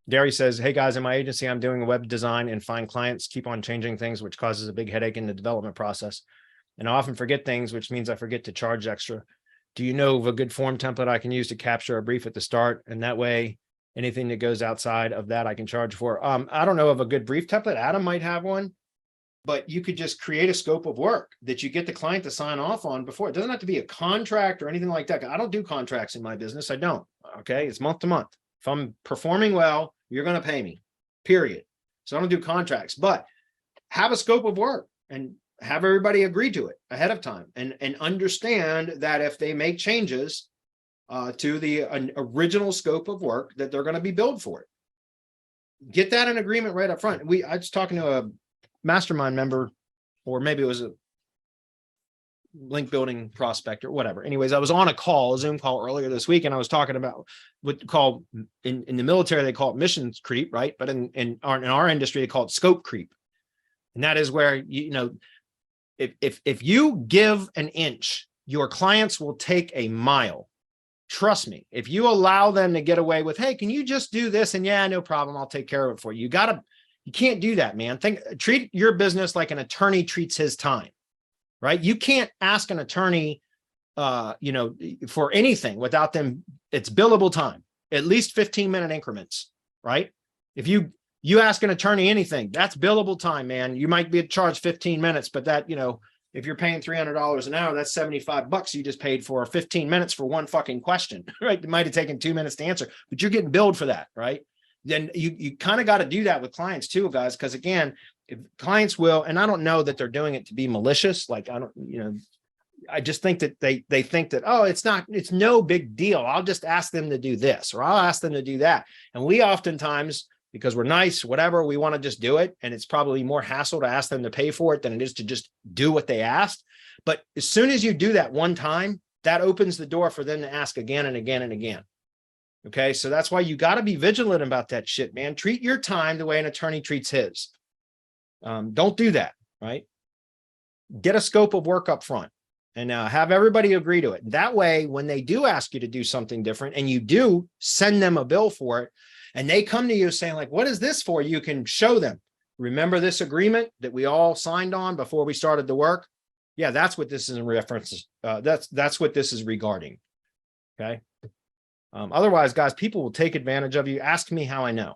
Gary says, hey guys, in my agency, I'm doing a web design and find clients keep on changing things, which causes a big headache in the development process. And I often forget things, which means I forget to charge extra. Do you know of a good form template I can use to capture a brief at the start? And that way, anything that goes outside of that, I can charge for. I don't know of a good brief template. Adam might have one, but you could just create a scope of work that you get the client to sign off on before. It doesn't have to be a contract or anything like that. I don't do contracts in my business. I don't. Okay. It's month to month. If I'm performing well, you're going to pay me, period. So I don't do contracts, but have a scope of work and have everybody agree to it ahead of time and understand that if they make changes to the original scope of work, that they're going to be billed for it. Get that in agreement right up front. I was talking to a mastermind member, or maybe it was a link building prospect or whatever. Anyways, I was on a Zoom call earlier this week, and I was talking about what called in the military, they call it missions creep, right? But in our industry, they call it scope creep. And that is where, if you give an inch, your clients will take a mile. Trust me, if you allow them to get away with, hey, can you just do this? And yeah, no problem, I'll take care of it for you. You can't do that, man. Treat your business like an attorney treats his time, right? You can't ask an attorney, for anything without them. It's billable time, at least 15-minute increments, right? If you ask an attorney anything, that's billable time, man. You might be charged 15 minutes, but that, if you're paying $300 an hour, that's $75 you just paid for 15 minutes for one fucking question, right? It might have taken 2 minutes to answer, but you're getting billed for that, right? Then you kind of got to do that with clients too, guys, because again, if clients will, and I don't know that they're doing it to be malicious. Like, I just think that they think that, oh, it's no big deal. I'll just ask them to do this, or I'll ask them to do that. And we oftentimes, because we're nice, whatever, we want to just do it. And it's probably more hassle to ask them to pay for it than it is to just do what they asked. But as soon as you do that one time, that opens the door for them to ask again and again and again. Okay. So that's why you got to be vigilant about that shit, man. Treat your time the way an attorney treats his. Don't do that, right? Get a scope of work up front and have everybody agree to it. That way, when they do ask you to do something different and you do send them a bill for it, and they come to you saying like, what is this for? You can show them, remember this agreement that we all signed on before we started the work? Yeah, that's what this is in reference. That's what this is regarding. Okay. Otherwise, guys, people will take advantage of you. Ask me how I know.